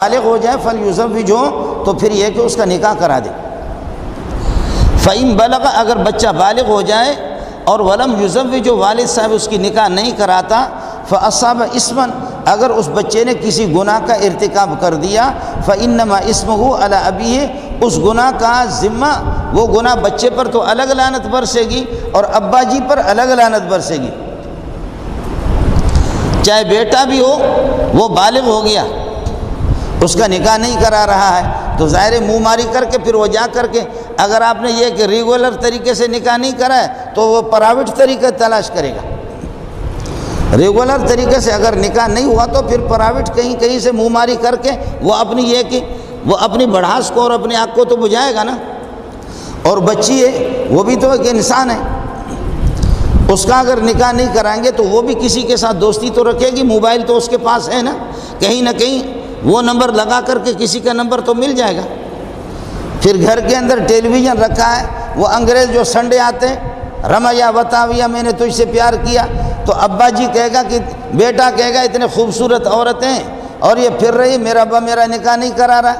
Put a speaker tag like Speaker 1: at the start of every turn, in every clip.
Speaker 1: بالغ ہو جائے فلیزوج ہو تو پھر یہ کہ اس کا نکاح کرا دے۔ فَإِن بلغ اگر بچہ بالغ ہو جائے اور ولم یزوج والد صاحب اس کی نکاح نہیں کراتا، فَأَصَابَ اسمًا اگر اس بچے نے کسی گناہ کا ارتکاب کر دیا، فَإِنَّمَا اسْمُهُ عَلَىٰ أَبِيهِ اس گناہ کا ذمہ وہ گناہ بچے پر تو الگ لعنت برسے گی اور ابا جی پر الگ لعنت برسے گی۔ چاہے بیٹا بھی ہو وہ بالغ ہو گیا، اس کا نکاح نہیں کرا رہا ہے تو ظاہر منہ ماری کر کے پھر وہ جا کر کے اگر آپ نے یہ کہ ریگولر طریقے سے نکاح نہیں کرا ہے تو وہ پرائیویٹ طریقہ تلاش کرے گا۔ ریگولر طریقے سے اگر نکاح نہیں ہوا تو پھر پرائیویٹ کہیں سے منہ ماری کر کے وہ اپنی یہ کہ وہ اپنی بڑھاس کو اور اپنی آنکھ کو تو بجھائے گا نا۔ اور بچی ہے وہ بھی تو ایک انسان ہے، اس کا اگر نکاح نہیں کرائیں گے تو وہ بھی کسی کے ساتھ دوستی تو رکھے گی، موبائل تو اس کے پاس ہے نا، کہیں نہ کہیں وہ نمبر لگا کر کے کسی کا نمبر تو مل جائے گا۔ پھر گھر کے اندر ٹیلی ویژن رکھا ہے، وہ انگریز جو سنڈے آتے ہیں رمیا بتاویا میں نے تجھ سے پیار کیا، تو ابا جی کہے گا کہ بیٹا کہے گا اتنے خوبصورت عورتیں اور یہ پھر رہی میرا ابا میرا نکاح نہیں کرا رہا،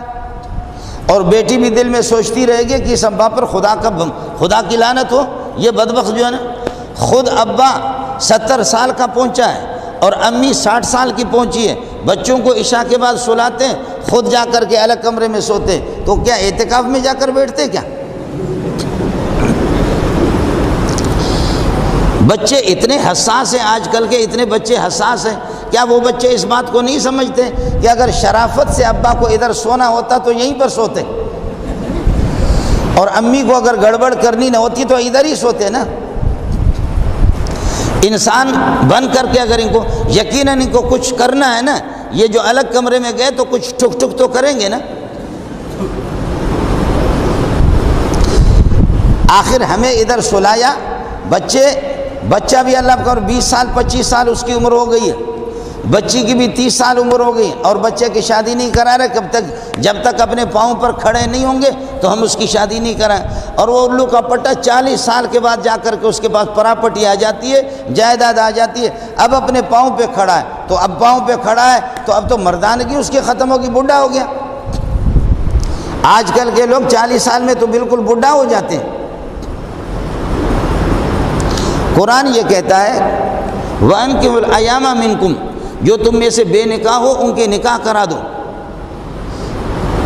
Speaker 1: اور بیٹی بھی دل میں سوچتی رہے گی کہ اس ابا پر خدا کی لعنت ہو۔ یہ بدبخت جو ہے نا، خود ابا 70 سال کا پہنچا ہے اور امی 60 سال کی پہنچی ہے، بچوں کو عشاء کے بعد سلاتے ہیں، خود جا کر کے الگ کمرے میں سوتے ہیں، تو کیا اعتکاف میں جا کر بیٹھتے کیا؟ بچے اتنے حساس ہیں، آج کل کے اتنے بچے حساس ہیں، کیا وہ بچے اس بات کو نہیں سمجھتے کہ اگر شرافت سے ابا کو ادھر سونا ہوتا تو یہیں پر سوتے، اور امی کو اگر گڑبڑ کرنی نہ ہوتی تو ادھر ہی سوتے نا۔ انسان بن کر کے اگر ان کو یقیناً ان کو کچھ کرنا ہے نا، یہ جو الگ کمرے میں گئے تو کچھ ٹھک ٹھک تو کریں گے نا۔ آخر ہمیں ادھر سلایا، بچہ بھی اللہ کا 20 سال 25 سال اس کی عمر ہو گئی ہے، بچی کی بھی 30 سال عمر ہو گئی، اور بچے کی شادی نہیں کرا رہے، جب تک اپنے پاؤں پر کھڑے نہیں ہوں گے تو ہم اس کی شادی نہیں کرائیں۔ اور وہ الو کا پٹا 40 سال کے بعد جا کر کے اس کے پاس پراپرٹی آ جاتی ہے، جائیداد آ جاتی ہے، اب اپنے پاؤں پہ کھڑا ہے، تو اب پاؤں پہ کھڑا ہے تو اب تو مردانگی اس کی ختم ہوگی، بوڑھا ہو گیا۔ آج کل کے لوگ 40 سال میں تو بالکل بوڑھا ہو جاتے ہیں۔ قرآن یہ کہتا ہے وَأَنكِحُوا الْأَيَامَ مِنكُمْ جو تم میں سے بے نکاح ہو ان کے نکاح کرا دو۔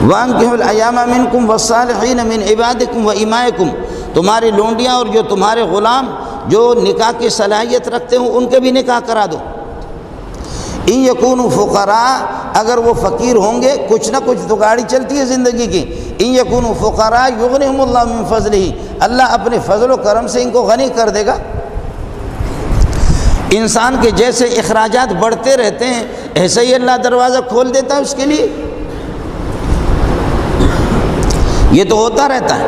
Speaker 1: وَأَنكِحُوا الْأَيَامَ مِنكُمْ وَالصَّالِحِينَ مِنْ عِبَادِكُمْ وَإِمَائِكُمْ تمہاری لونڈیاں اور جو تمہارے غلام جو نکاح کی صلاحیت رکھتے ہوں ان کے بھی نکاح کرا دو۔ إِن يَكُونُوا فُقَرَاءَ اگر وہ فقیر ہوں گے، کچھ نہ کچھ تو گاڑی چلتی ہے زندگی کی، إِن يَكُونُوا فُقَرَاءَ يُغْنِهُمُ اللَّهُ مِنْ فَضْلِهِ اللہ اپنے فضل و کرم سے ان کو غنی کر دے گا۔ انسان کے جیسے اخراجات بڑھتے رہتے ہیں ایسے ہی اللہ دروازہ کھول دیتا ہے اس کے لیے، یہ تو ہوتا رہتا ہے۔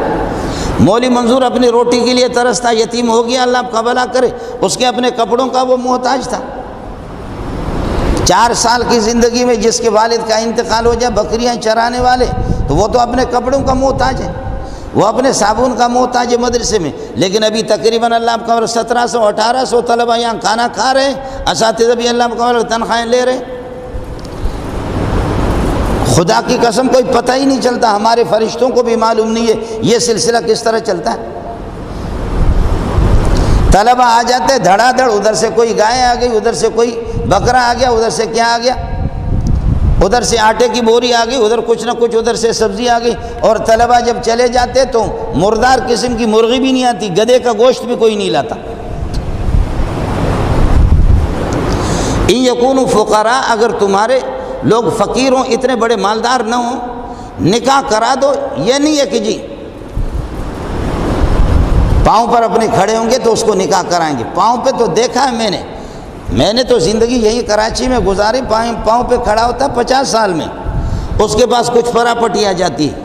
Speaker 1: مولوی منظور اپنی روٹی کے لیے ترستا، یتیم ہو گیا، اللہ کا بھلا کرے، اس کے اپنے کپڑوں کا وہ محتاج تھا۔ 4 سال کی زندگی میں جس کے والد کا انتقال ہو جائے، بکریاں چرانے والے، تو وہ تو اپنے کپڑوں کا محتاج ہے، وہ اپنے صابن کا محتاج ہے مدرسے میں، لیکن ابھی تقریباً اللہ کا 1700 1800 طلبہ یہاں کھانا کھا رہے ہیں، اساتذہ بھی اللہ کا تنخواہیں لے رہے ہیں۔ خدا کی قسم کوئی پتہ ہی نہیں چلتا، ہمارے فرشتوں کو بھی معلوم نہیں ہے یہ سلسلہ کس طرح چلتا ہے۔ طلبہ آ جاتے دھڑا دھڑ، ادھر سے کوئی گائے آ گئی، ادھر سے کوئی بکرا آ گیا، ادھر سے کیا آ گیا، ادھر سے آٹے کی بوری آ گئی، ادھر کچھ نہ کچھ، ادھر سے سبزی آ گئی، اور طلبہ جب چلے جاتے تو مردار قسم کی مرغی بھی نہیں آتی، گدھے کا گوشت بھی کوئی نہیں لاتا۔ إِن يَكُونُوا فُقَرَاءَ اگر تمہارے لوگ فقیر ہوں، اتنے بڑے مالدار نہ ہوں، نکاح کرا دو۔ یہ نہیں ہے کہ جی پاؤں پر اپنے کھڑے ہوں گے تو اس کو نکاح کرائیں گے، پاؤں پہ تو دیکھا ہے میں نے تو زندگی یہی کراچی میں گزاری، پاؤں پہ کھڑا ہوتا 50 سال میں، اس کے پاس کچھ پراپرٹی آ جاتی ہے۔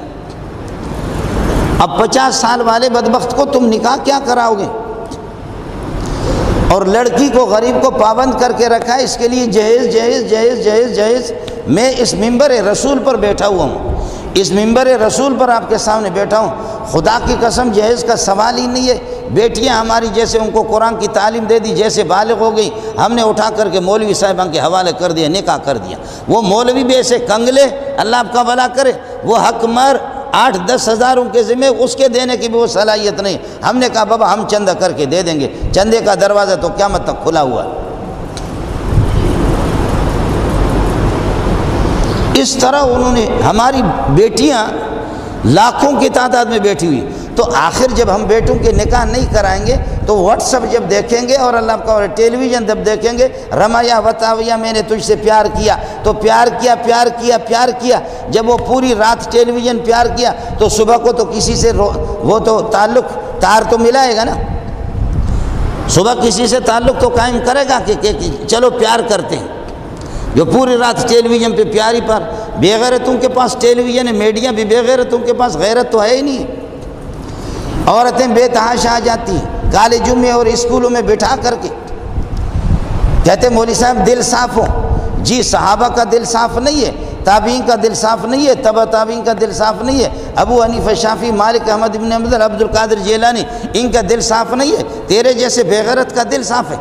Speaker 1: اب 50 سال والے بدبخت کو تم نکاح کیا کراؤ گے؟ اور لڑکی کو غریب کو پابند کر کے رکھا ہے، اس کے لیے جہیز جہیز جہیز جہیز جہیز۔ میں اس منبر رسول پر بیٹھا ہوا ہوں، اس منبر رسول پر آپ کے سامنے بیٹھا ہوں، خدا کی قسم جہیز کا سوال ہی نہیں ہے۔ بیٹیاں ہماری جیسے ان کو قرآن کی تعلیم دے دی، جیسے بالغ ہو گئی، ہم نے اٹھا کر کے مولوی صاحبان کے حوالے کر دیا، نکاح کر دیا۔ وہ مولوی بھی ایسے کنگلے، اللہ آپ کا بھلا کرے، وہ حق مر 8-10 ہزاروں کے ذمہ اس کے دینے کی بھی وہ صلاحیت نہیں۔ ہم نے کہا بابا ہم چندہ کر کے دے دیں گے، چندے کا دروازہ تو قیامت تک کھلا ہوا ہے۔ اس طرح انہوں نے، ہماری بیٹیاں لاکھوں کی تعداد میں بیٹھی ہوئی، تو آخر جب ہم بیٹوں کے نکاح نہیں کرائیں گے تو واٹس ایپ جب دیکھیں گے اور اللہ کا ٹیلی ویژن جب دیکھیں گے، رمایا وتاویا میں نے تجھ سے پیار کیا، تو پیار کیا پیار کیا پیار کیا، جب وہ پوری رات ٹیلی ویژن پیار کیا تو صبح کو تو کسی سے وہ تو تعلق تار تو ملائے گا نا، صبح کسی سے تعلق تو قائم کرے گا کہ چلو پیار کرتے ہیں۔ جو پوری رات ٹیلی ویژن پہ پیاری پر، بے غیرتوں کے پاس ٹیلی ویژن ہے، میڈیا بھی بے غیرتوں کے پاس، غیرت تو ہے ہی نہیں۔ عورتیں بے تحاشا آ جاتی ہیں کالجوں میں اور اسکولوں میں بٹھا کر کے، کہتے مولوی صاحب دل صاف ہو۔ جی صحابہ کا دل صاف نہیں ہے، تابعین کا دل صاف نہیں ہے، تبع تابعین کا دل صاف نہیں ہے، ابو حنیفہ شافعی مالک احمد بن حنبل عبد القادر جیلانی ان کا دل صاف نہیں ہے، تیرے جیسے بے غیرت کا دل صاف ہے۔